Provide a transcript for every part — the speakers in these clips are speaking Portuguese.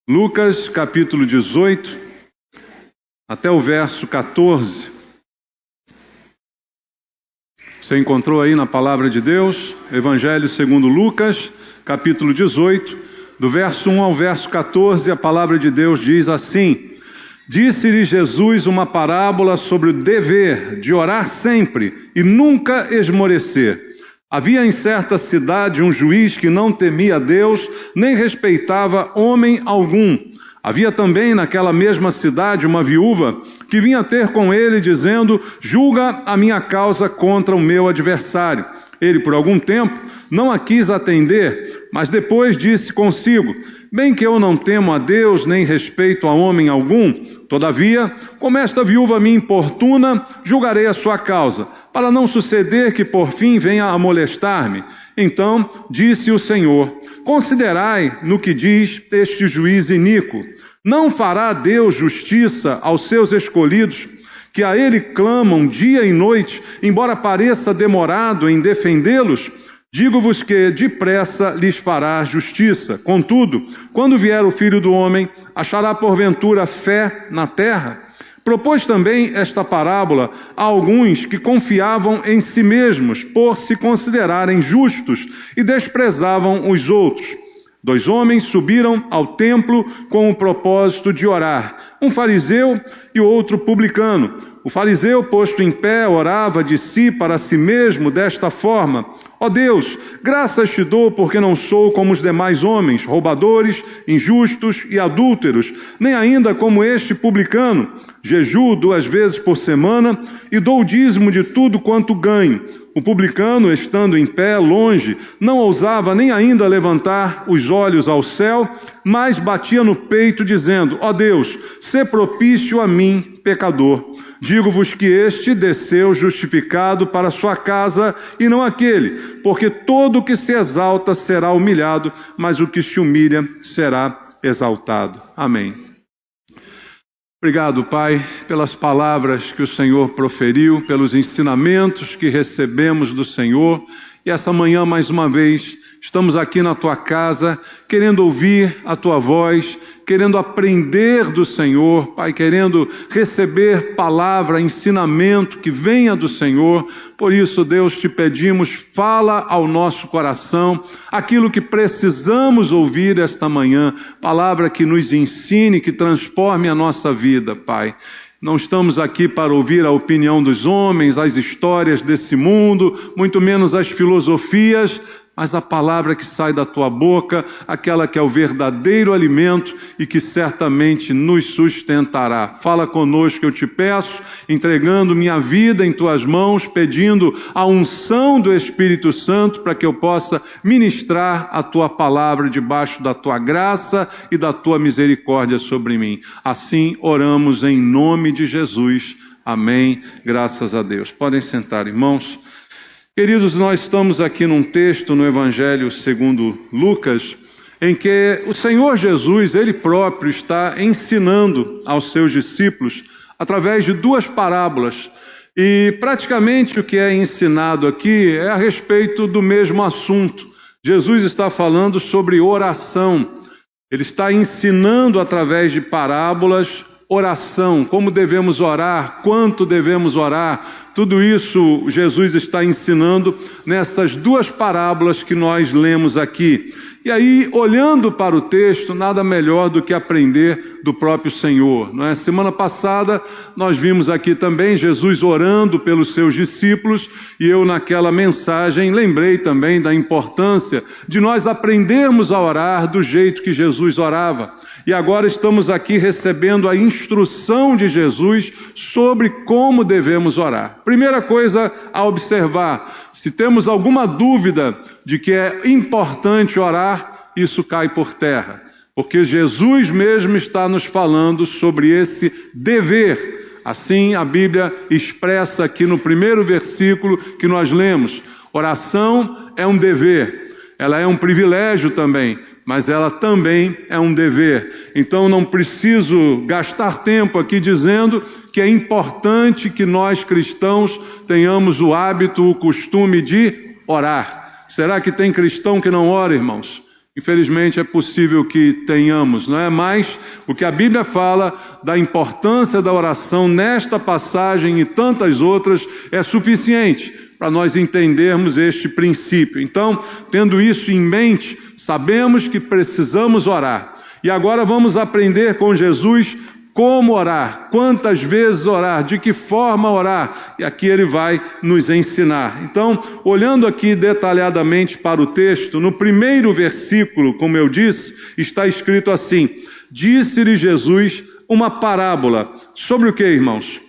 Lucas capítulo 18, até o verso 14. Você encontrou aí na palavra de Deus, Evangelho segundo Lucas, capítulo 18, do verso 1 ao verso 14, a palavra de Deus diz assim: Disse-lhe Jesus uma parábola sobre o dever de orar sempre e nunca esmorecer. Havia em certa cidade um juiz que não temia Deus, nem respeitava homem algum. Havia também naquela mesma cidade uma viúva que vinha ter com ele, dizendo: julga a minha causa contra o meu adversário. Ele, por algum tempo, não a quis atender, mas depois disse consigo: bem que eu não temo a Deus, nem respeito a homem algum, todavia, como esta viúva me importuna, julgarei a sua causa, para não suceder que por fim venha a molestar-me. Então disse o Senhor: considerai no que diz este juiz iníquo. Não fará Deus justiça aos seus escolhidos, que a ele clamam dia e noite, embora pareça demorado em defendê-los? Digo-vos que depressa lhes fará justiça. Contudo, quando vier o Filho do Homem, achará porventura fé na terra? Propôs também esta parábola a alguns que confiavam em si mesmos, por se considerarem justos, e desprezavam os outros. 2 homens subiram ao templo com o propósito de orar, um fariseu e o outro publicano. O fariseu, posto em pé, orava de si para si mesmo desta forma: ó Deus, graças te dou porque não sou como os demais homens, roubadores, injustos e adúlteros, nem ainda como este publicano. Jejuo 2 vezes por semana e dou o dízimo de tudo quanto ganho. O publicano, estando em pé, longe, não ousava nem ainda levantar os olhos ao céu, mas batia no peito, dizendo: ó Deus, sê propício a mim, pecador. Digo-vos que este desceu justificado para sua casa, e não aquele, porque todo o que se exalta será humilhado, mas o que se humilha será exaltado. Amém. Obrigado, Pai, pelas palavras que o Senhor proferiu, pelos ensinamentos que recebemos do Senhor. E essa manhã, mais uma vez, estamos aqui na Tua casa, querendo ouvir a Tua voz, querendo aprender do Senhor, Pai, querendo receber palavra, ensinamento que venha do Senhor. Por isso, Deus, te pedimos, fala ao nosso coração aquilo que precisamos ouvir esta manhã, palavra que nos ensine, que transforme a nossa vida, Pai. Não estamos aqui para ouvir a opinião dos homens, as histórias desse mundo, muito menos as filosofias, mas a palavra que sai da tua boca, aquela que é o verdadeiro alimento e que certamente nos sustentará. Fala conosco, eu te peço, entregando minha vida em tuas mãos, pedindo a unção do Espírito Santo para que eu possa ministrar a tua palavra debaixo da tua graça e da tua misericórdia sobre mim. Assim oramos em nome de Jesus. Amém. Graças a Deus. Podem sentar, irmãos. Queridos, nós estamos aqui num texto no Evangelho segundo Lucas, em que o Senhor Jesus, Ele próprio, está ensinando aos seus discípulos através de 2 parábolas. E praticamente o que é ensinado aqui é a respeito do mesmo assunto. Jesus está falando sobre oração. Ele está ensinando através de parábolas oração, como devemos orar, quanto devemos orar. Tudo isso Jesus está ensinando nessas 2 parábolas que nós lemos aqui. E aí, olhando para o texto, nada melhor do que aprender do próprio Senhor, não é? Semana passada nós vimos aqui também Jesus orando pelos seus discípulos, e eu naquela mensagem lembrei também da importância de nós aprendermos a orar do jeito que Jesus orava. E agora estamos aqui recebendo a instrução de Jesus sobre como devemos orar. Primeira coisa a observar: se temos alguma dúvida de que é importante orar, isso cai por terra. Porque Jesus mesmo está nos falando sobre esse dever. Assim a Bíblia expressa aqui no primeiro versículo que nós lemos. Oração é um dever, ela é um privilégio também, mas ela também é um dever. Então não preciso gastar tempo aqui dizendo que é importante que nós cristãos tenhamos o hábito, o costume de orar. Será que tem cristão que não ora, irmãos? Infelizmente é possível que tenhamos, não é? Mas o que a Bíblia fala da importância da oração nesta passagem e tantas outras é suficiente para nós entendermos este princípio. Então, tendo isso em mente, sabemos que precisamos orar. E agora vamos aprender com Jesus como orar, quantas vezes orar, de que forma orar. E aqui ele vai nos ensinar. Então, olhando aqui detalhadamente para o texto, no primeiro versículo, como eu disse, está escrito assim: disse-lhe Jesus uma parábola. Sobre o que, irmãos?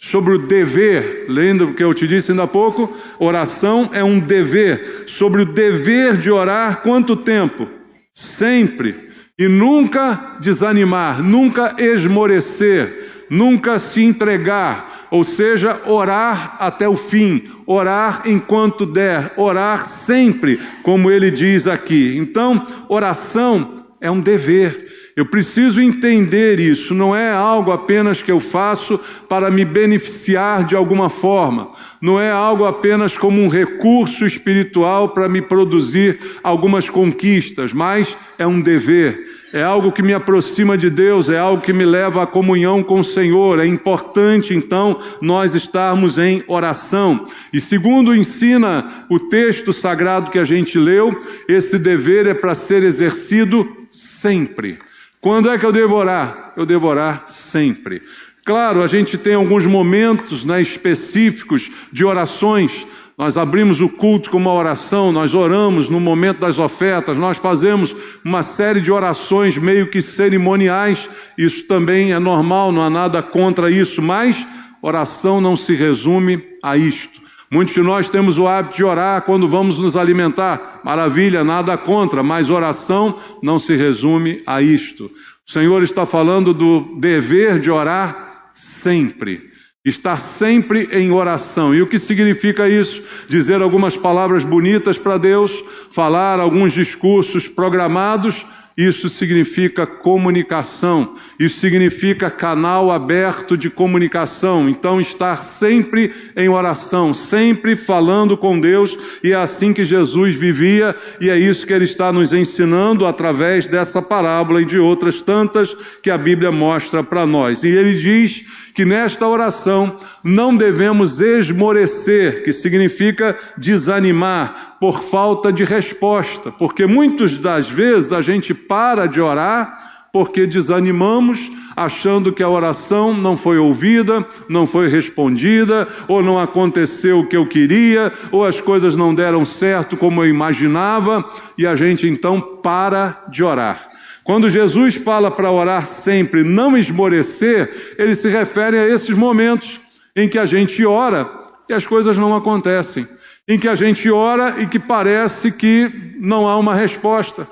Sobre o dever. Lembra o que eu te disse ainda há pouco? Oração é um dever. Sobre o dever de orar, quanto tempo? Sempre. E nunca desanimar, nunca esmorecer, nunca se entregar, ou seja, orar até o fim, orar enquanto der, orar sempre, como ele diz aqui. Então, oração é um dever. Eu preciso entender isso, não é algo apenas que eu faço para me beneficiar de alguma forma, não é algo apenas como um recurso espiritual para me produzir algumas conquistas, mas é um dever, é algo que me aproxima de Deus, é algo que me leva à comunhão com o Senhor. É importante, então, nós estarmos em oração. E segundo ensina o texto sagrado que a gente leu, esse dever é para ser exercido sempre. Quando é que eu devo orar? Eu devo orar sempre. Claro, a gente tem alguns momentos, né, específicos de orações. Nós abrimos o culto com uma oração, nós oramos no momento das ofertas, nós fazemos uma série de orações meio que cerimoniais. Isso também é normal, não há nada contra isso, mas oração não se resume a isto. Muitos de nós temos o hábito de orar quando vamos nos alimentar. Maravilha, nada contra, mas oração não se resume a isto. O Senhor está falando do dever de orar sempre. Estar sempre em oração. E o que significa isso? Dizer algumas palavras bonitas para Deus, falar alguns discursos programados. Isso significa comunicação, isso significa canal aberto de comunicação. Então, estar sempre em oração, sempre falando com Deus, e é assim que Jesus vivia, e é isso que ele está nos ensinando através dessa parábola e de outras tantas que a Bíblia mostra para nós. E ele diz que nesta oração não devemos esmorecer, que significa desanimar por falta de resposta, porque muitas das vezes a gente para de orar porque desanimamos, achando que a oração não foi ouvida, não foi respondida, ou não aconteceu o que eu queria, ou as coisas não deram certo como eu imaginava, e a gente então para de orar. Quando Jesus fala para orar sempre, não esmorecer, ele se refere a esses momentos em que a gente ora e as coisas não acontecem. Em que a gente ora e que parece que não há uma resposta.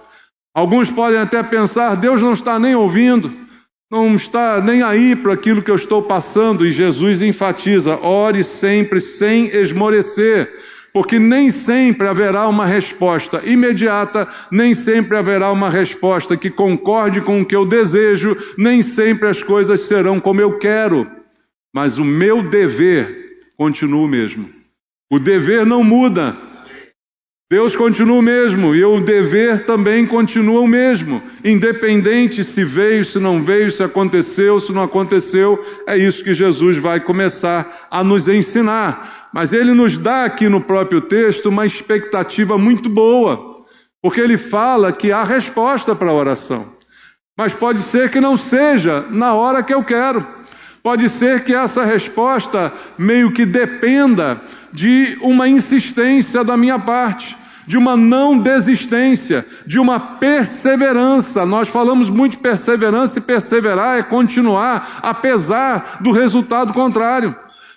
Alguns podem até pensar, Deus não está nem ouvindo, não está nem aí para aquilo que eu estou passando. E Jesus enfatiza, ore sempre sem esmorecer. Porque nem sempre haverá uma resposta imediata, nem sempre haverá uma resposta que concorde com o que eu desejo, nem sempre as coisas serão como eu quero. Mas o meu dever continua o mesmo. O dever não muda. Deus continua o mesmo e o dever também continua o mesmo. Independente se veio, se não veio, se aconteceu, se não aconteceu, é isso que Jesus vai começar a nos ensinar. Mas ele nos dá aqui no próprio texto uma expectativa muito boa, porque ele fala que há resposta para a oração. Mas pode ser que não seja na hora que eu quero. Pode ser que essa resposta meio que dependa de uma insistência da minha parte, de uma não desistência, de uma perseverança. Nós falamos muito de perseverança, e perseverar é continuar, apesar do resultado contrário.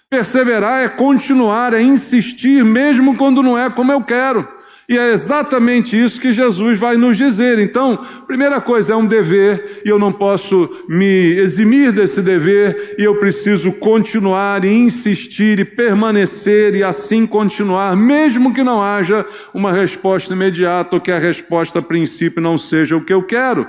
Perseverar é continuar, é insistir, mesmo quando não é como eu quero. E é exatamente isso que Jesus vai nos dizer. Então, primeira coisa, é um dever, e eu não posso me eximir desse dever, e eu preciso continuar e insistir e permanecer, e assim continuar, mesmo que não haja uma resposta imediata, ou que a resposta a princípio não seja o que eu quero.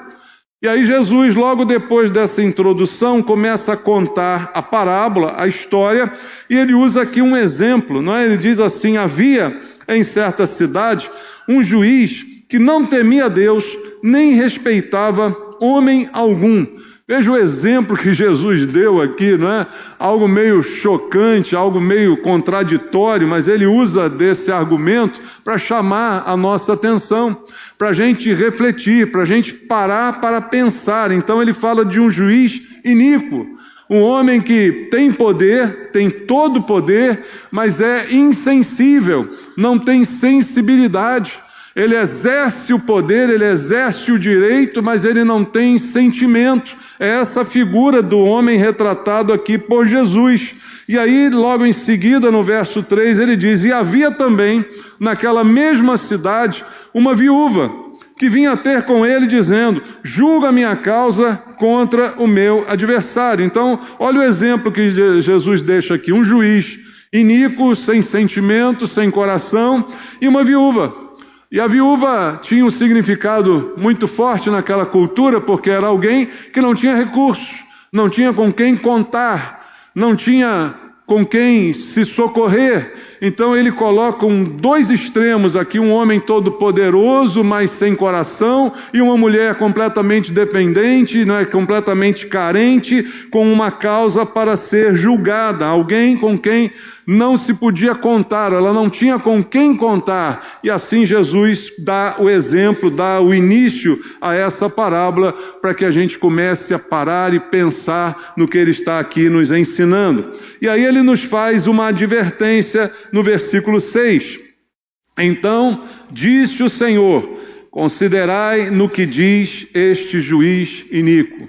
E aí Jesus, logo depois dessa introdução, começa a contar a parábola, a história, e ele usa aqui um exemplo, não é? Ele diz assim, havia em certa cidade um juiz que não temia Deus, nem respeitava homem algum. Veja o exemplo que Jesus deu aqui, não é? Algo meio chocante, algo meio contraditório, mas ele usa desse argumento para chamar a nossa atenção, para a gente refletir, para a gente parar para pensar. Então ele fala de um juiz iníquo, um homem que tem poder, tem todo o poder, mas é insensível, não tem sensibilidade. Ele exerce o poder, ele exerce o direito, mas ele não tem sentimento. É essa figura do homem retratado aqui por Jesus. E aí, logo em seguida, no verso 3, ele diz: e havia também, naquela mesma cidade, uma viúva, que vinha ter com ele, dizendo: julga a minha causa contra o meu adversário. Então, olha o exemplo que Jesus deixa aqui: um juiz iníquo, sem sentimento, sem coração, e uma viúva. E a viúva tinha um significado muito forte naquela cultura, porque era alguém que não tinha recursos, não tinha com quem contar, não tinha com quem se socorrer. Então ele coloca dois extremos aqui: um homem todo poderoso, mas sem coração, e uma mulher completamente dependente, não é, completamente carente, com uma causa para ser julgada, alguém com quem não se podia contar, ela não tinha com quem contar. E assim Jesus dá o exemplo, dá o início a essa parábola, para que a gente comece a parar e pensar no que ele está aqui nos ensinando. E aí ele nos faz uma advertência no versículo 6. Então disse o Senhor: considerai no que diz este juiz iníquo.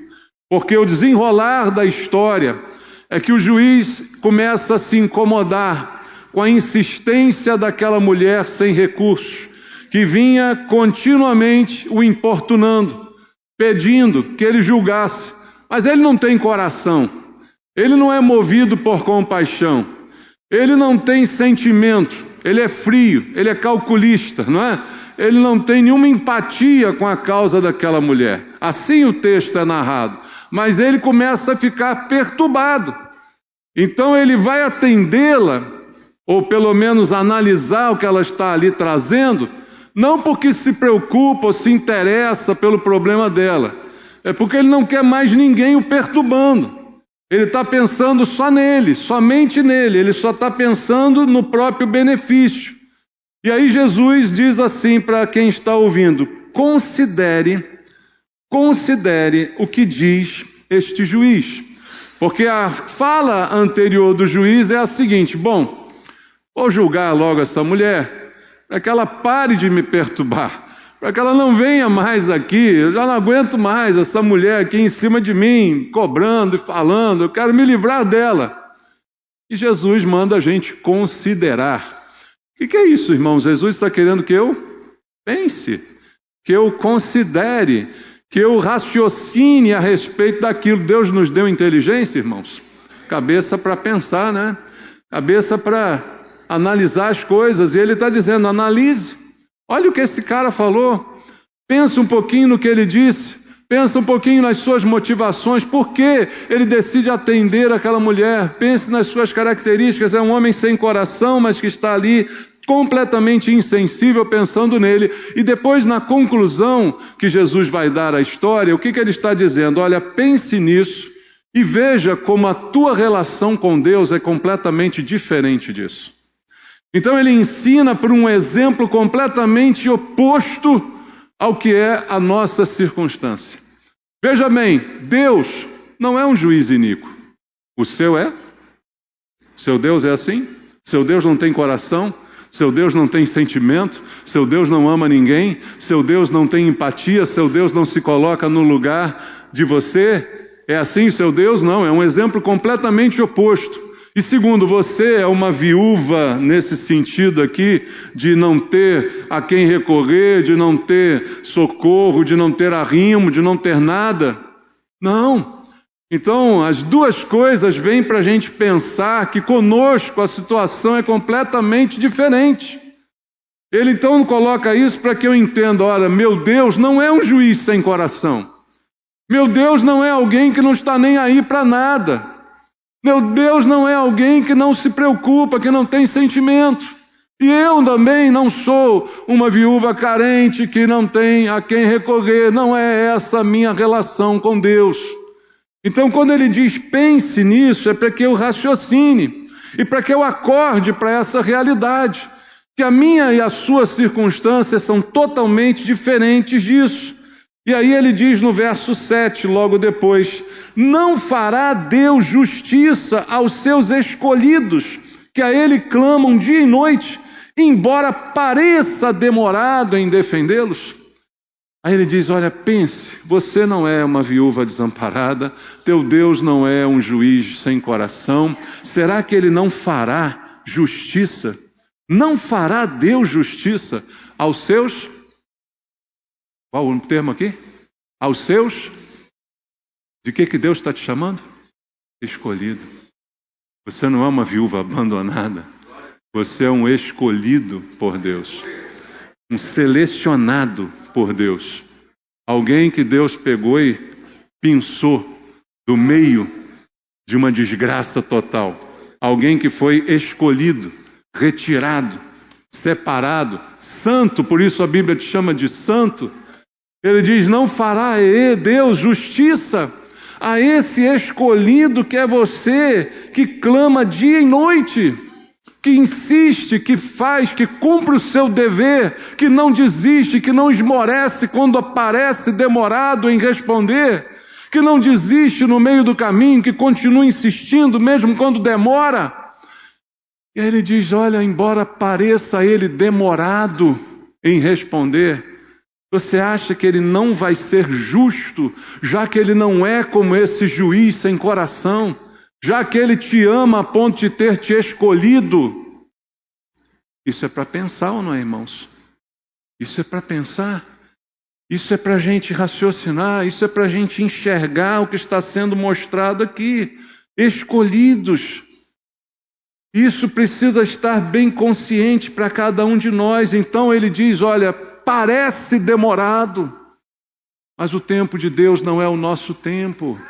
Porque o desenrolar da história é que o juiz começa a se incomodar com a insistência daquela mulher sem recursos, que vinha continuamente o importunando, pedindo que ele julgasse. Mas ele não tem coração, ele não é movido por compaixão, ele não tem sentimento, ele é frio, ele é calculista, não é? Ele não tem nenhuma empatia com a causa daquela mulher. Assim o texto é narrado. Mas ele começa a ficar perturbado. Então ele vai atendê-la, ou pelo menos analisar o que ela está ali trazendo, não porque se preocupa ou se interessa pelo problema dela, é porque ele não quer mais ninguém o perturbando. Ele está pensando só nele, somente nele, ele só está pensando no próprio benefício. E aí Jesus diz assim para quem está ouvindo: considere o que diz este juiz. Porque a fala anterior do juiz é a seguinte: bom, vou julgar logo essa mulher, para que ela pare de me perturbar, para que ela não venha mais aqui, eu já não aguento mais essa mulher aqui em cima de mim, cobrando e falando, eu quero me livrar dela. E Jesus manda a gente considerar. O que é isso, irmãos? Jesus está querendo que eu pense, que eu considere, que eu raciocine a respeito daquilo. Deus nos deu inteligência, irmãos, cabeça para pensar, né? Cabeça para analisar as coisas. E ele está dizendo: analise, olha o que esse cara falou, pensa um pouquinho no que ele disse, pensa um pouquinho nas suas motivações, por que ele decide atender aquela mulher, pense nas suas características. É um homem sem coração, mas que está ali completamente insensível, pensando nele. E depois, na conclusão que Jesus vai dar à história, o que ele está dizendo? Olha, pense nisso e veja como a tua relação com Deus é completamente diferente disso. Então ele ensina por um exemplo completamente oposto ao que é a nossa circunstância. Veja bem, Deus não é um juiz iníquo. O seu é? Seu Deus é assim? Seu Deus não tem coração? Seu Deus não tem sentimento? Seu Deus não ama ninguém? Seu Deus não tem empatia? Seu Deus não se coloca no lugar de você? É assim o seu Deus? Não, é um exemplo completamente oposto. E segundo, você é uma viúva nesse sentido aqui, de não ter a quem recorrer, de não ter socorro, de não ter arrimo, de não ter nada? Não. Então, as duas coisas vêm para a gente pensar que conosco a situação é completamente diferente. Ele então coloca isso para que eu entenda: olha, meu Deus não é um juiz sem coração. Meu Deus não é alguém que não está nem aí para nada. Meu Deus não é alguém que não se preocupa, que não tem sentimento. E eu também não sou uma viúva carente que não tem a quem recorrer. Não é essa a minha relação com Deus. Então, quando ele diz pense nisso, é para que eu raciocine e para que eu acorde para essa realidade, que a minha e a sua circunstâncias são totalmente diferentes disso. E aí ele diz no verso 7, logo depois, não fará Deus justiça aos seus escolhidos, que a ele clamam dia e noite, embora pareça demorado em defendê-los? Aí ele diz, olha, pense, você não é uma viúva desamparada, teu Deus não é um juiz sem coração. Será que ele não fará justiça? Não fará Deus justiça aos seus... Qual o termo aqui? Aos seus... De que Deus está te chamando? Escolhido. Você não é uma viúva abandonada. Você é um escolhido por Deus. Um selecionado por Deus. Alguém que Deus pegou e pinçou do meio de uma desgraça total. Alguém que foi escolhido, retirado, separado, santo, por isso a Bíblia te chama de santo. Ele diz, não fará Deus justiça a esse escolhido que é você, que clama dia e noite, que insiste, que faz, que cumpre o seu dever, que não desiste, que não esmorece quando aparece demorado em responder, que não desiste no meio do caminho, que continua insistindo mesmo quando demora. E aí ele diz, olha, embora pareça ele demorado em responder, você acha que ele não vai ser justo, já que ele não é como esse juiz sem coração? Já que ele te ama a ponto de ter te escolhido? Isso é para pensar ou não é, irmãos? Isso é para pensar. Isso é para a gente raciocinar. Isso é para a gente enxergar o que está sendo mostrado aqui. Escolhidos. Isso precisa estar bem consciente para cada um de nós. Então ele diz, olha, parece demorado, mas o tempo de Deus não é o nosso tempo.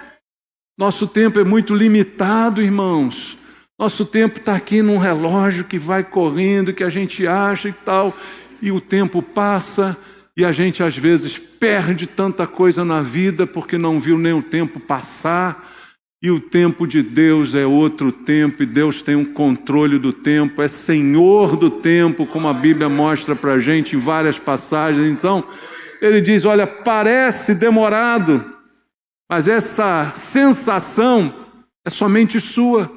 Nosso tempo é muito limitado, irmãos. Nosso tempo está aqui num relógio que vai correndo, que a gente acha e tal, e o tempo passa, e a gente às vezes perde tanta coisa na vida porque não viu nem o tempo passar. E o tempo de Deus é outro tempo, e Deus tem um controle do tempo, é Senhor do tempo, como a Bíblia mostra para a gente em várias passagens. Então, ele diz, olha, parece demorado, mas essa sensação é somente sua.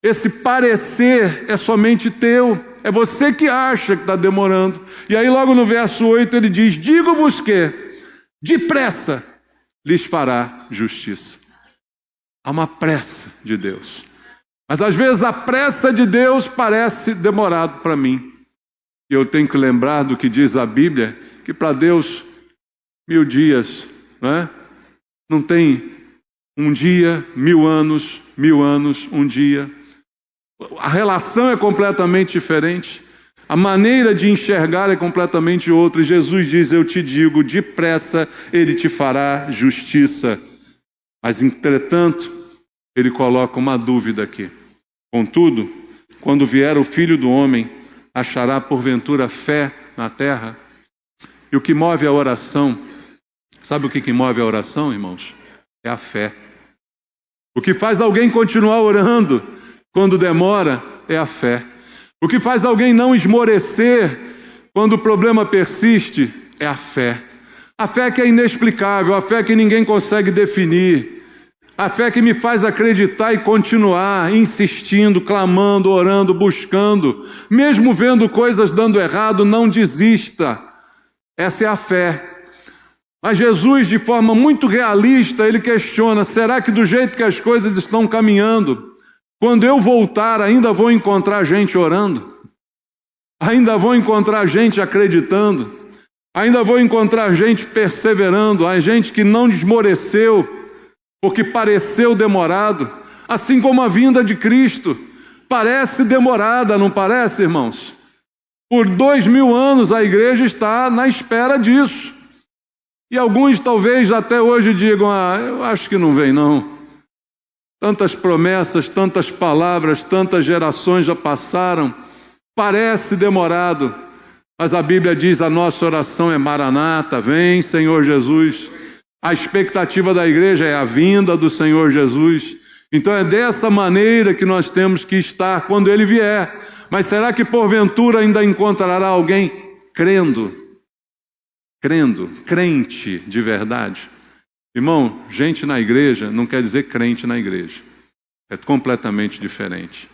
Esse parecer é somente teu. É você que acha que está demorando. E aí logo no verso 8 ele diz, digo-vos que, depressa, lhes fará justiça. Há uma pressa de Deus. Mas às vezes a pressa de Deus parece demorado para mim. E eu tenho que lembrar do que diz a Bíblia, que para Deus 1000 dias, né? Não tem um dia, 1000 anos, 1000 anos, um dia. A relação é completamente diferente. A maneira de enxergar é completamente outra. E Jesus diz, eu te digo, depressa ele te fará justiça. Mas, entretanto, ele coloca uma dúvida aqui. Contudo, quando vier o Filho do Homem, achará porventura fé na terra? E o que move a oração, sabe o que move a oração, irmãos? É a fé. O que faz alguém continuar orando quando demora é a fé. O que faz alguém não esmorecer quando o problema persiste é a fé. A fé que é inexplicável, a fé que ninguém consegue definir. A fé que me faz acreditar e continuar insistindo, clamando, orando, buscando. Mesmo vendo coisas dando errado, não desista. Essa é a fé. Mas Jesus, de forma muito realista, ele questiona, será que do jeito que as coisas estão caminhando, quando eu voltar ainda vou encontrar gente orando? Ainda vou encontrar gente acreditando? Ainda vou encontrar gente perseverando? A gente que não desmoreceu, porque pareceu demorado, assim como a vinda de Cristo. Parece demorada, não parece, irmãos? Por 2000 anos a igreja está na espera disso. E alguns talvez até hoje digam, eu acho que não vem não. Tantas promessas, tantas palavras, tantas gerações já passaram. Parece demorado, mas a Bíblia diz: a nossa oração é Maranata, vem Senhor Jesus. A expectativa da igreja é a vinda do Senhor Jesus. Então é dessa maneira que nós temos que estar quando Ele vier. Mas será que porventura ainda encontrará alguém crente de verdade? Irmão, gente na igreja não quer dizer crente na igreja. É completamente diferente.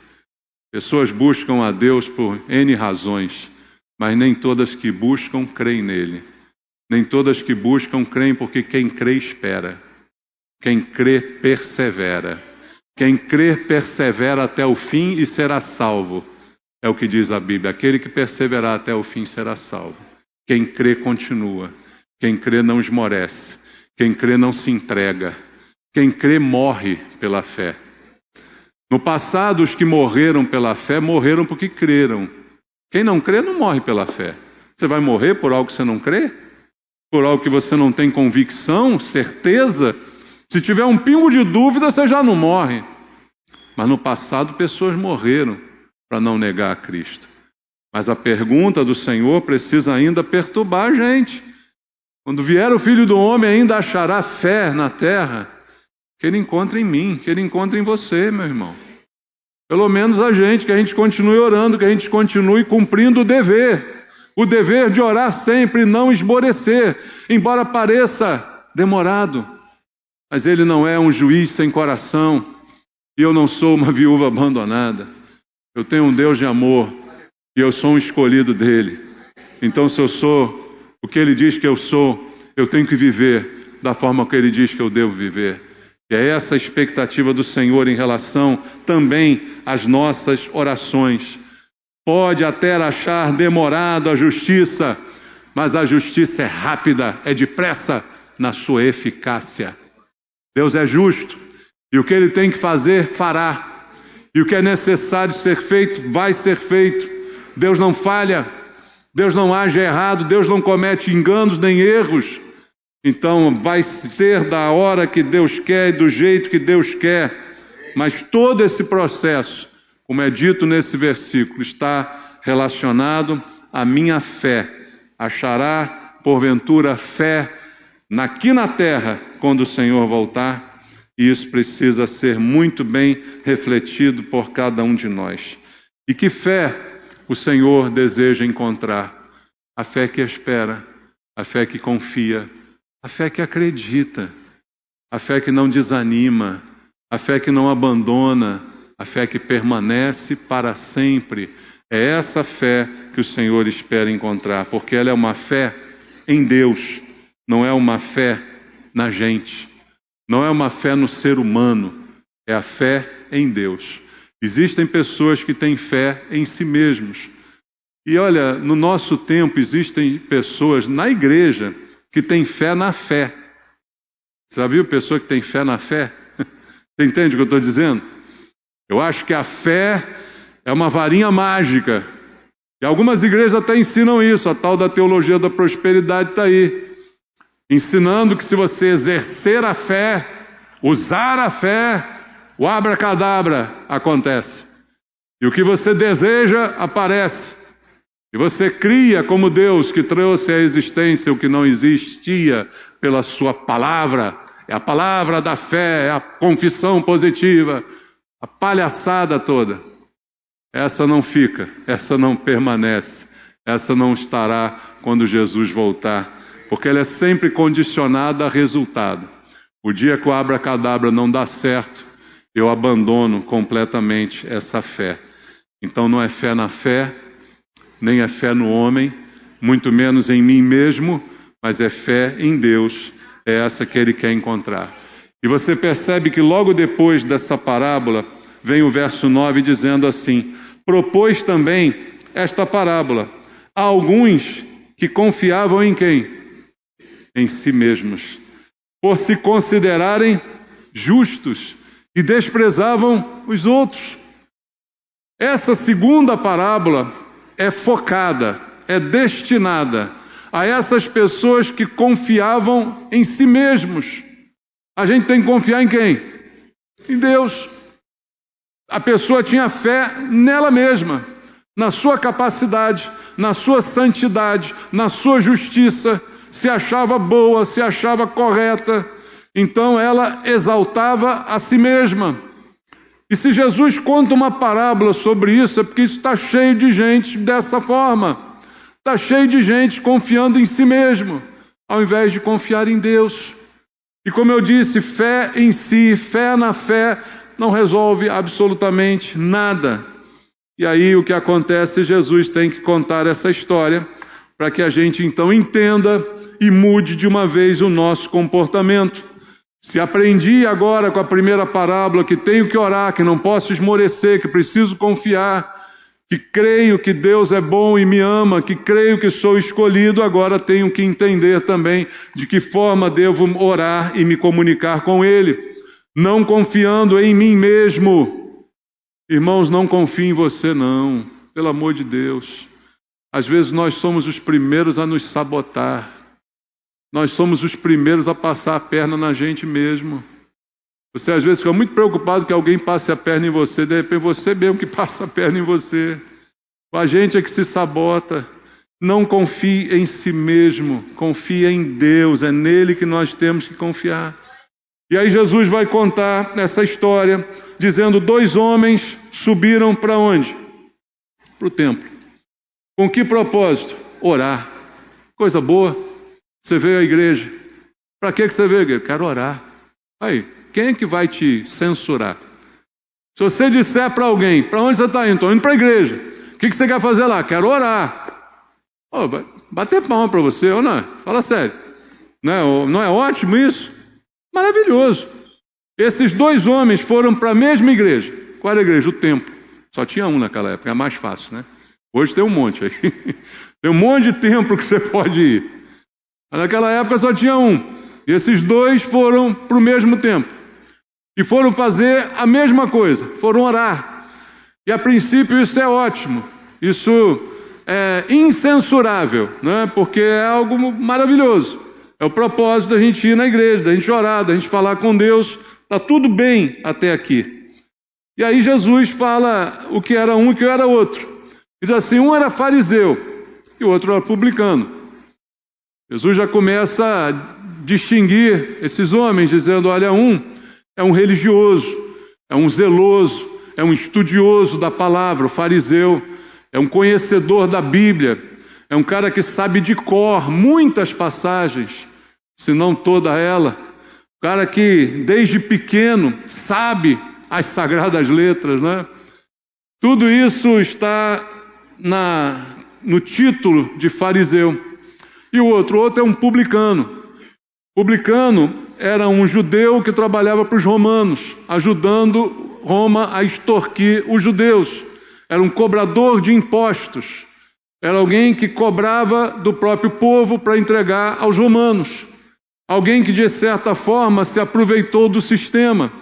Pessoas buscam a Deus por N razões, mas nem todas que buscam creem nele. Nem todas que buscam creem, porque quem crê espera. Quem crê persevera. Quem crê persevera até o fim e será salvo. É o que diz a Bíblia. Aquele que perseverar até o fim será salvo. Quem crê continua. Quem crê não esmorece. Quem crê não se entrega. Quem crê morre pela fé. No passado, os que morreram pela fé, morreram porque creram. Quem não crê, não morre pela fé. Você vai morrer por algo que você não crê? Por algo que você não tem convicção, certeza? Se tiver um pingo de dúvida, você já não morre. Mas no passado, pessoas morreram para não negar a Cristo. Mas a pergunta do Senhor precisa ainda perturbar a gente. Quando vier o Filho do Homem, ainda achará fé na terra? Que Ele encontre em mim, que Ele encontre em você, meu irmão. Pelo menos a gente, que a gente continue orando, que a gente continue cumprindo o dever de orar sempre e não esmorecer, embora pareça demorado. Mas Ele não é um juiz sem coração, e eu não sou uma viúva abandonada. Eu tenho um Deus de amor, e eu sou um escolhido dEle. Então, se eu sou o que Ele diz que eu sou, eu tenho que viver da forma que Ele diz que eu devo viver. E é essa a expectativa do Senhor em relação também às nossas orações. Pode até achar demorado a justiça, mas a justiça é rápida, é depressa na sua eficácia. Deus é justo, e o que Ele tem que fazer, fará. E o que é necessário ser feito, vai ser feito. Deus não falha, Deus não age errado, Deus não comete enganos nem erros. Então vai ser da hora que Deus quer e do jeito que Deus quer. Mas todo esse processo, como é dito nesse versículo, está relacionado à minha fé. Achará, porventura, fé aqui na terra quando o Senhor voltar. E isso precisa ser muito bem refletido por cada um de nós. E que fé o Senhor deseja encontrar? A fé que espera, a fé que confia, a fé que acredita, a fé que não desanima, a fé que não abandona, a fé que permanece para sempre. É essa fé que o Senhor espera encontrar, porque ela é uma fé em Deus, não é uma fé na gente, não é uma fé no ser humano, é a fé em Deus. Existem pessoas que têm fé em si mesmos. E olha, no nosso tempo existem pessoas na igreja que têm fé na fé. Você já viu pessoa que tem fé na fé? Você entende o que eu estou dizendo? Eu acho que a fé é uma varinha mágica. E algumas igrejas até ensinam isso. A tal da teologia da prosperidade está aí. Ensinando que se você exercer a fé, usar a fé, o abracadabra acontece. E o que você deseja aparece. E você cria como Deus que trouxe à existência o que não existia pela sua palavra. É a palavra da fé, é a confissão positiva, a palhaçada toda. Essa não fica, essa não permanece, essa não estará quando Jesus voltar, porque ela é sempre condicionada a resultado. O dia que o abracadabra não dá certo, eu abandono completamente essa fé. Então não é fé na fé, nem é fé no homem, muito menos em mim mesmo, mas é fé em Deus, é essa que Ele quer encontrar. E você percebe que logo depois dessa parábola, vem o verso 9 dizendo assim: propôs também esta parábola a alguns que confiavam em quem? Em si mesmos, por se considerarem justos e desprezavam os outros. Essa segunda parábola é focada, é destinada a essas pessoas que confiavam em si mesmos. A gente tem que confiar em quem? Em Deus. A pessoa tinha fé nela mesma. na sua capacidade, na sua santidade, na sua justiça, se achava boa, se achava correta. Então ela exaltava a si mesma. E se Jesus conta uma parábola sobre isso, é porque isso está cheio de gente dessa forma. Está cheio de gente confiando em si mesmo, ao invés de confiar em Deus. E como eu disse, fé em si, fé na fé, não resolve absolutamente nada. E aí o que acontece, Jesus tem que contar essa história para que a gente então entenda e mude de uma vez o nosso comportamento. Se aprendi agora com a primeira parábola que tenho que orar, que não posso esmorecer, que preciso confiar, que creio que Deus é bom e me ama, que creio que sou escolhido, agora tenho que entender também de que forma devo orar e me comunicar com Ele, não confiando em mim mesmo. Irmãos, não confie em você não, pelo amor de Deus. Às vezes nós somos os primeiros a nos sabotar, nós somos os primeiros a passar a perna na gente mesmo. Você às vezes fica muito preocupado que alguém passe a perna em você, de repente você mesmo que passa a perna em você. A gente é que se sabota. Não confie em si mesmo, confie em Deus, é nele que nós temos que confiar. E aí Jesus vai contar essa história, dizendo: 2 homens subiram para onde? Para o templo. Com que propósito? Orar. Coisa boa. Você veio à igreja. Para que você veio à igreja? Quero orar. Aí, quem é que vai te censurar? Se você disser para alguém: para onde você está indo? Estou indo para a igreja. O que você quer fazer lá? Quero orar. Oh, vai bater palma para você, ou não? Fala sério. Não é ótimo isso? Maravilhoso. Esses 2 homens foram para a mesma igreja. Qual era a igreja? O templo. Só tinha um naquela época, é mais fácil, né? Hoje tem um monte aí. Tem um monte de templo que você pode ir. Mas naquela época só tinha um. E esses 2 foram para o mesmo templo. E foram fazer a mesma coisa. Foram orar. E a princípio isso é ótimo. Isso é incensurável, né? Porque é algo maravilhoso. É o propósito da gente ir na igreja, da gente orar, da gente falar com Deus. Está tudo bem até aqui. E aí Jesus fala o que era um e o que era outro. Diz assim: um era fariseu e o outro era publicano. Jesus já começa a distinguir esses homens, dizendo: olha, um é um religioso, é um zeloso, é um estudioso da palavra. O fariseu é um conhecedor da Bíblia, é um cara que sabe de cor muitas passagens, se não toda ela. Um cara que desde pequeno sabe as sagradas letras, né? Tudo isso está no título de fariseu. E o outro é um publicano. Publicano era um judeu que trabalhava para os romanos, ajudando Roma a extorquir os judeus. Era um cobrador de impostos. Era alguém que cobrava do próprio povo para entregar aos romanos. Alguém que, de certa forma, se aproveitou do sistema,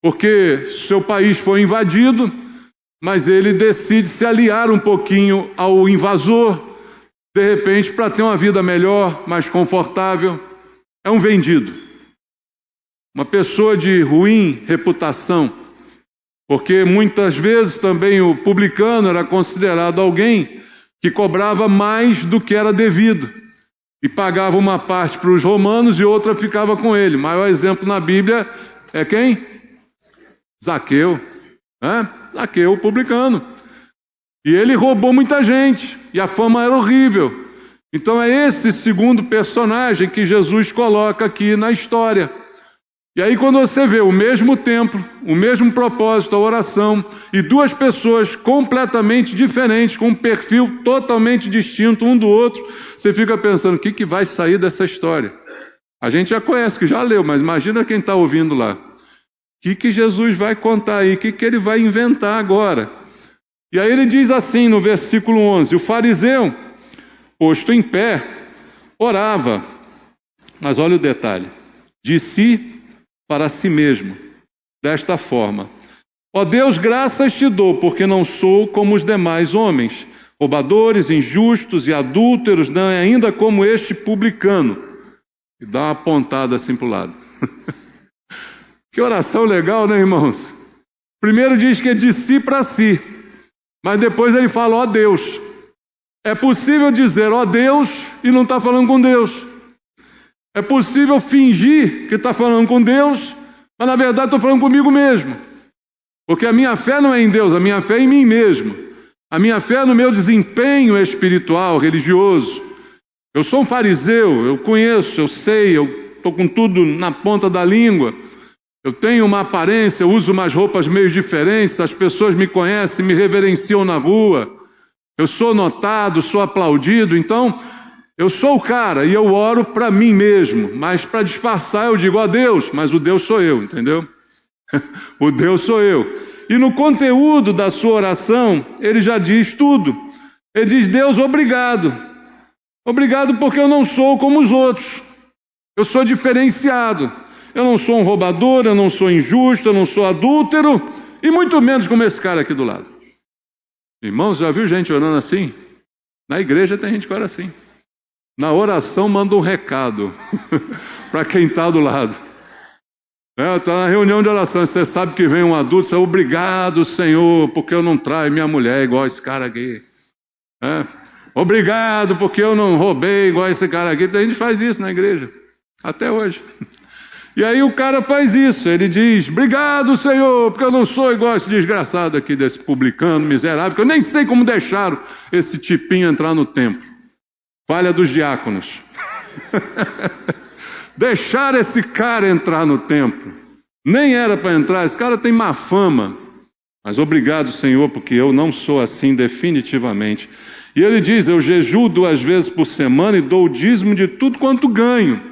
porque seu país foi invadido, mas ele decide se aliar um pouquinho ao invasor, de repente, para ter uma vida melhor, mais confortável. É um vendido. Uma pessoa de ruim reputação, porque muitas vezes também o publicano era considerado alguém que cobrava mais do que era devido e pagava uma parte para os romanos e outra ficava com ele. O maior exemplo na Bíblia é quem? Zaqueu. Zaqueu, o publicano. E ele roubou muita gente e a fama era horrível. Então é esse segundo personagem que Jesus coloca aqui na história. E aí quando você vê o mesmo templo, o mesmo propósito, a oração, e 2 pessoas completamente diferentes, com um perfil totalmente distinto um do outro, você fica pensando: o que vai sair dessa história? A gente já conhece, que já leu, mas imagina quem está ouvindo lá. O que Jesus vai contar aí? O que ele vai inventar agora? E aí ele diz assim no versículo 11: o fariseu, posto em pé, orava. Mas olha o detalhe: de si para si mesmo, desta forma: ó Deus, graças te dou, porque não sou como os demais homens, roubadores, injustos e adúlteros, não é ainda como este publicano. E dá uma apontada assim para o lado. Que oração legal, né, irmãos? Primeiro diz que é de si para si. Mas depois ele fala, ó Deus. É possível dizer, ó Deus, e não está falando com Deus. É possível fingir que está falando com Deus, mas na verdade estou falando comigo mesmo. Porque a minha fé não é em Deus, a minha fé é em mim mesmo. A minha fé é no meu desempenho espiritual, religioso. Eu sou um fariseu, eu conheço, eu sei, eu estou com tudo na ponta da língua. Eu tenho uma aparência, eu uso umas roupas meio diferentes, as pessoas me conhecem, me reverenciam na rua. Eu sou notado, sou aplaudido, então eu sou o cara e eu oro para mim mesmo. Mas para disfarçar eu digo, ó Deus, mas o Deus sou eu, entendeu? O Deus sou eu. E no conteúdo da sua oração, ele já diz tudo. Ele diz, Deus, obrigado. Obrigado porque eu não sou como os outros. Eu sou diferenciado. Eu não sou um roubador, eu não sou injusto, eu não sou adúltero, e muito menos como esse cara aqui do lado. Irmãos, já viu gente orando assim? Na igreja tem gente que ora assim. Na oração manda um recado para quem está do lado. Está na reunião de oração, você sabe que vem um adulto, você é obrigado, Senhor, porque eu não traio minha mulher igual esse cara aqui. Obrigado, porque eu não roubei igual esse cara aqui. A gente faz isso na igreja, até hoje. E aí o cara faz isso, ele diz, obrigado, Senhor, porque eu não sou igual esse desgraçado aqui, desse publicano miserável, que eu nem sei como deixaram esse tipinho entrar no templo. Falha dos diáconos. Deixaram esse cara entrar no templo. Nem era para entrar, esse cara tem má fama. Mas obrigado, Senhor, porque eu não sou assim definitivamente. E ele diz, eu jejuo 2 vezes por semana e dou o dízimo de tudo quanto ganho.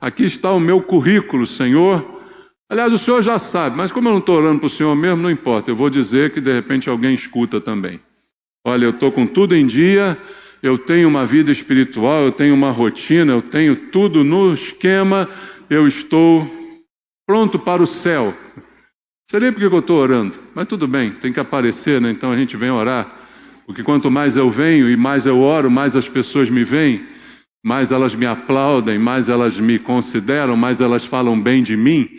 Aqui está o meu currículo, Senhor. Aliás, o Senhor já sabe, mas como eu não estou orando para o Senhor mesmo, não importa. Eu vou dizer que de repente alguém escuta também. Olha, eu estou com tudo em dia, eu tenho uma vida espiritual, eu tenho uma rotina, eu tenho tudo no esquema, eu estou pronto para o céu. Não sei nem por que eu estou orando, mas tudo bem, tem que aparecer, né? Então a gente vem orar. Porque quanto mais eu venho e mais eu oro, mais as pessoas me veem, mais elas me aplaudem, mais elas me consideram, mais elas falam bem de mim.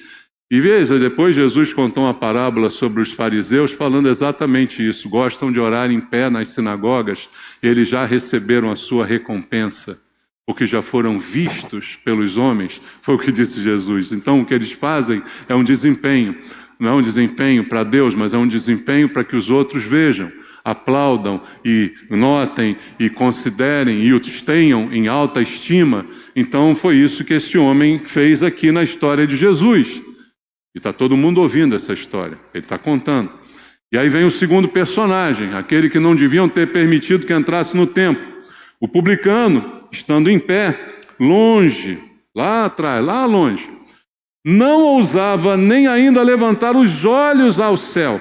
E veja, depois Jesus contou uma parábola sobre os fariseus falando exatamente isso. Gostam de orar em pé nas sinagogas, eles já receberam a sua recompensa, porque já foram vistos pelos homens, foi o que disse Jesus. Então o que eles fazem é um desempenho. Não é um desempenho para Deus, mas é um desempenho para que os outros vejam, aplaudam e notem e considerem e os tenham em alta estima. Então foi isso que esse homem fez aqui na história de Jesus. E está todo mundo ouvindo essa história, ele está contando. E aí vem o segundo personagem, aquele que não deviam ter permitido que entrasse no templo. O publicano, estando em pé, longe, lá atrás, lá longe, não ousava nem ainda levantar os olhos ao céu,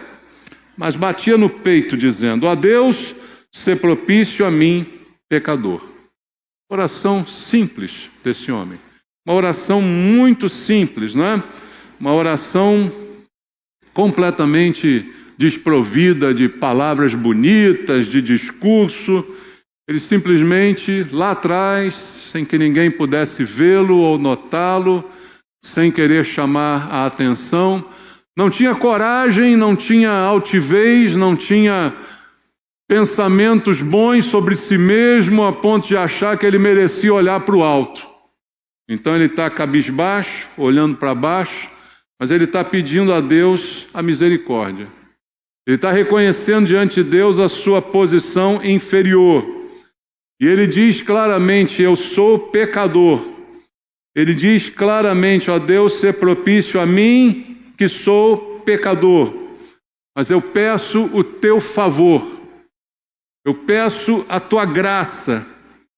mas batia no peito, dizendo, ó Deus, sê propício a mim, pecador. Oração simples desse homem. Uma oração muito simples, não é? Uma oração completamente desprovida de palavras bonitas, de discurso. Ele simplesmente, lá atrás, sem que ninguém pudesse vê-lo ou notá-lo, sem querer chamar a atenção, não tinha coragem, não tinha altivez, não tinha pensamentos bons sobre si mesmo, a ponto de achar que ele merecia olhar para o alto. Então ele está cabisbaixo, olhando para baixo, mas ele está pedindo a Deus a misericórdia. Ele está reconhecendo diante de Deus a sua posição inferior. E ele diz claramente, eu sou pecador. Ele diz claramente, ó Deus, ser propício a mim, que sou pecador. Mas eu peço o teu favor. Eu peço a tua graça.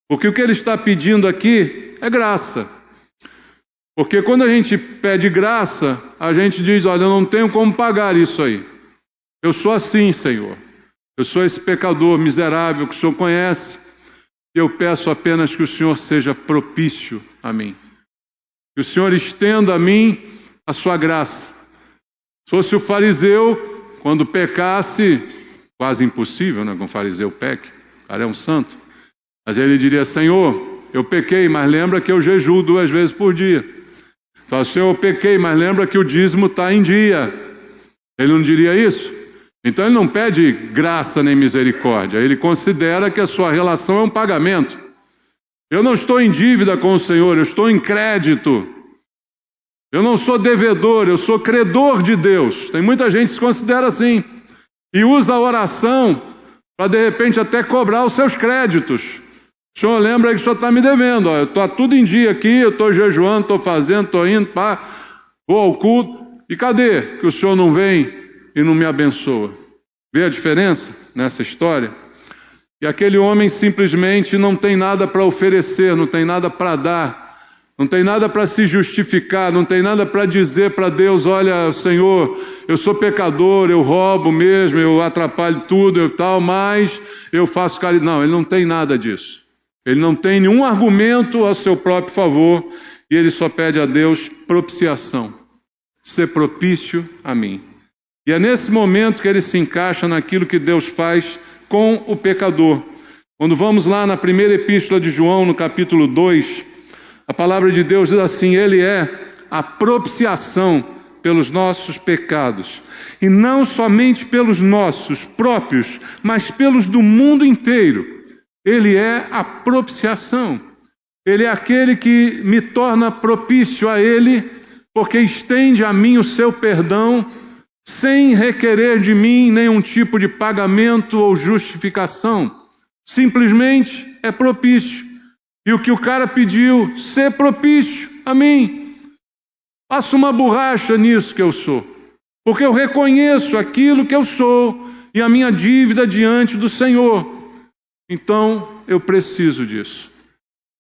Porque o que ele está pedindo aqui é graça. Porque quando a gente pede graça, a gente diz, olha, eu não tenho como pagar isso aí. Eu sou assim, Senhor. Eu sou esse pecador miserável que o Senhor conhece. E eu peço apenas que o Senhor seja propício a mim. Que o Senhor estenda a mim a sua graça. Se fosse o fariseu, quando pecasse, quase impossível, né? Que um fariseu peque, o cara é um santo. Mas ele diria, Senhor, eu pequei, mas lembra que eu jejuo 2 vezes por dia. Então, Senhor, eu pequei, mas lembra que o dízimo está em dia. Ele não diria isso? Então ele não pede graça nem misericórdia, ele considera que a sua relação é um pagamento. Eu não estou em dívida com o Senhor, eu estou em crédito. Eu não sou devedor, eu sou credor de Deus. Tem muita gente que se considera assim e usa a oração para de repente até cobrar os seus créditos. O senhor lembra que o senhor está me devendo, ó, eu estou tudo em dia aqui, eu estou jejuando, estou fazendo, estou indo, vou ao culto, e cadê que o senhor não vem e não me abençoa? Vê a diferença nessa história? E aquele homem simplesmente não tem nada para oferecer, não tem nada para dar, não tem nada para se justificar, não tem nada para dizer para Deus: olha, Senhor, eu sou pecador, eu roubo mesmo, eu atrapalho tudo e tal, mas eu faço caridade. Não, ele não tem nada disso. Ele não tem nenhum argumento a seu próprio favor e ele só pede a Deus propiciação. Ser propício a mim. E é nesse momento que ele se encaixa naquilo que Deus faz com o pecador. Quando vamos lá na primeira epístola de João, no capítulo 2, a palavra de Deus diz assim: ele é a propiciação pelos nossos pecados. E não somente pelos nossos próprios, mas pelos do mundo inteiro. Ele é a propiciação. Ele é aquele que me torna propício a Ele, porque estende a mim o seu perdão, sem requerer de mim nenhum tipo de pagamento ou justificação. Simplesmente é propício. E o que o cara pediu, ser propício a mim. Faço uma borracha nisso que eu sou, porque eu reconheço aquilo que eu sou e a minha dívida diante do Senhor. Então, eu preciso disso.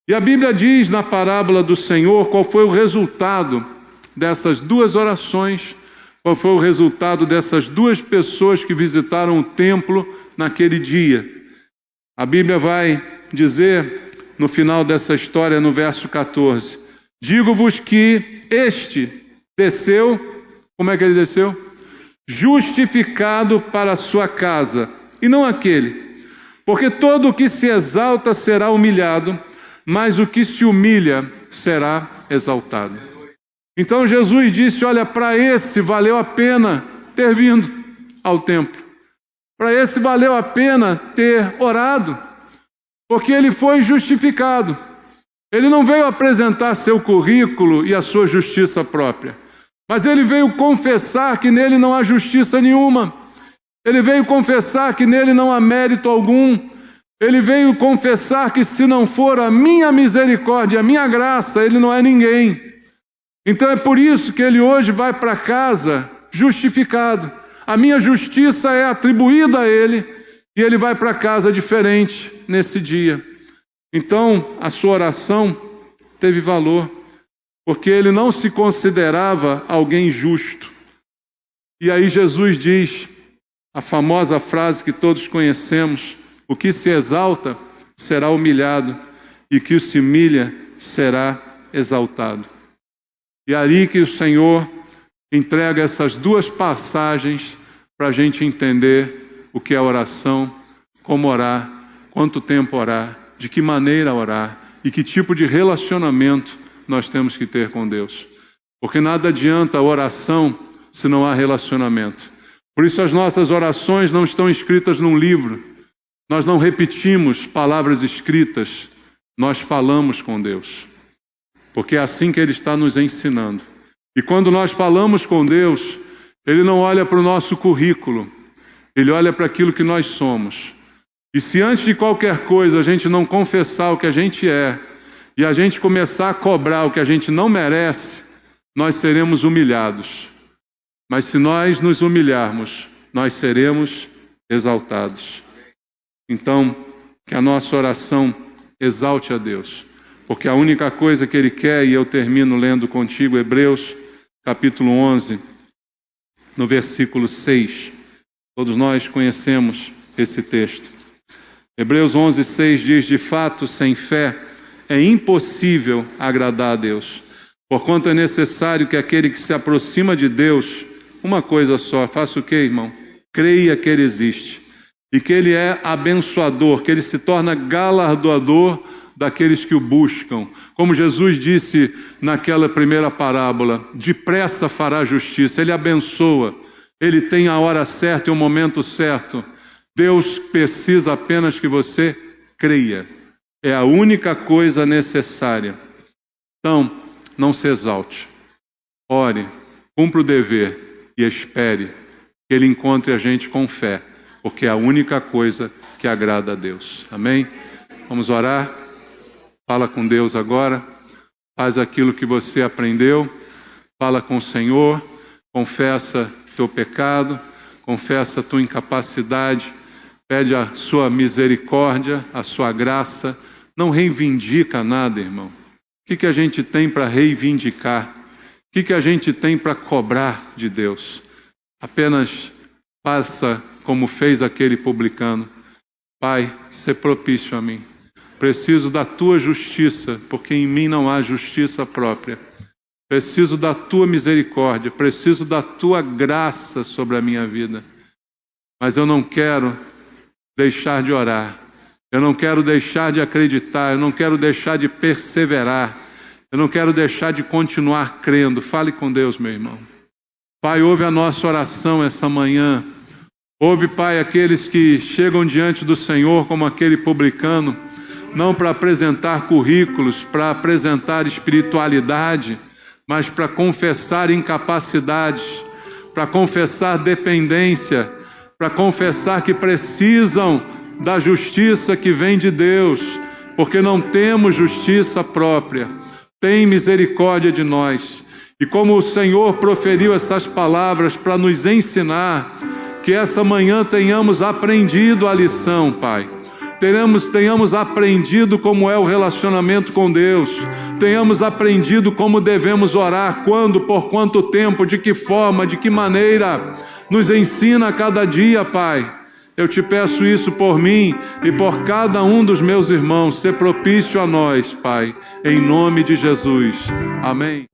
E a Bíblia diz na parábola do Senhor qual foi o resultado dessas duas orações, qual foi o resultado dessas duas pessoas que visitaram o templo naquele dia. A Bíblia vai dizer, no final dessa história, no verso 14, digo-vos que este desceu, como é que ele desceu? Justificado para a sua casa, e não aquele. Porque todo o que se exalta será humilhado, mas o que se humilha será exaltado. Então Jesus disse: olha, para esse valeu a pena ter vindo ao templo. Para esse valeu a pena ter orado, porque ele foi justificado. Ele não veio apresentar seu currículo e a sua justiça própria, mas ele veio confessar que nele não há justiça nenhuma. Ele veio confessar que nele não há mérito algum. Ele veio confessar que se não for a minha misericórdia, a minha graça, ele não é ninguém. Então é por isso que ele hoje vai para casa justificado. A minha justiça é atribuída a ele e ele vai para casa diferente nesse dia. Então a sua oração teve valor, porque ele não se considerava alguém justo. E aí Jesus diz a famosa frase que todos conhecemos: o que se exalta será humilhado, e o que se humilha será exaltado. E é ali que o Senhor entrega essas duas passagens para a gente entender o que é oração, como orar, quanto tempo orar, de que maneira orar e que tipo de relacionamento nós temos que ter com Deus. Porque nada adianta a oração se não há relacionamento. Por isso as nossas orações não estão escritas num livro. Nós não repetimos palavras escritas, nós falamos com Deus. Porque é assim que Ele está nos ensinando. E quando nós falamos com Deus, Ele não olha para o nosso currículo, Ele olha para aquilo que nós somos. E se antes de qualquer coisa a gente não confessar o que a gente é, e a gente começar a cobrar o que a gente não merece, nós seremos humilhados. Mas se nós nos humilharmos, nós seremos exaltados. Então, que a nossa oração exalte a Deus, porque a única coisa que Ele quer, e eu termino lendo contigo Hebreus, capítulo 11, no versículo 6. Todos nós conhecemos esse texto. Hebreus 11, 6 diz: de fato, sem fé é impossível agradar a Deus, porquanto é necessário que aquele que se aproxima de Deus, uma coisa só, faça o quê, irmão? Creia que Ele existe e que Ele é abençoador, que Ele se torna galardoador daqueles que o buscam. Como Jesus disse naquela primeira parábola: depressa fará justiça. Ele abençoa, Ele tem a hora certa e o momento certo. Deus precisa apenas que você creia. É a única coisa necessária. Então, não se exalte. Ore, cumpra o dever e espere que Ele encontre a gente com fé, porque é a única coisa que agrada a Deus. Amém? Vamos orar. Fala com Deus agora. Faz aquilo que você aprendeu. Fala com o Senhor. Confessa teu pecado. Confessa a tua incapacidade. Pede a sua misericórdia, a sua graça. Não reivindica nada, irmão. O que a gente tem para reivindicar? O que a gente tem para cobrar de Deus? Apenas faça como fez aquele publicano. Pai, sê propício a mim. Preciso da tua justiça, porque em mim não há justiça própria. Preciso da tua misericórdia, preciso da tua graça sobre a minha vida. Mas eu não quero deixar de orar. Eu não quero deixar de acreditar, eu não quero deixar de perseverar, eu não quero deixar de continuar crendo. Fale com Deus, meu irmão. Pai, ouve a nossa oração essa manhã. Ouve, Pai, aqueles que chegam diante do Senhor como aquele publicano, não para apresentar currículos, para apresentar espiritualidade, mas para confessar incapacidades, para confessar dependência, para confessar que precisam da justiça que vem de Deus, porque não temos justiça própria. Tem misericórdia de nós. E como o Senhor proferiu essas palavras para nos ensinar, que essa manhã tenhamos aprendido a lição, Pai. Tenhamos aprendido como é o relacionamento com Deus. Tenhamos aprendido como devemos orar, quando, por quanto tempo, de que forma, de que maneira. Nos ensina a cada dia, Pai. Eu te peço isso por mim e por cada um dos meus irmãos. Ser propício a nós, Pai, em nome de Jesus. Amém.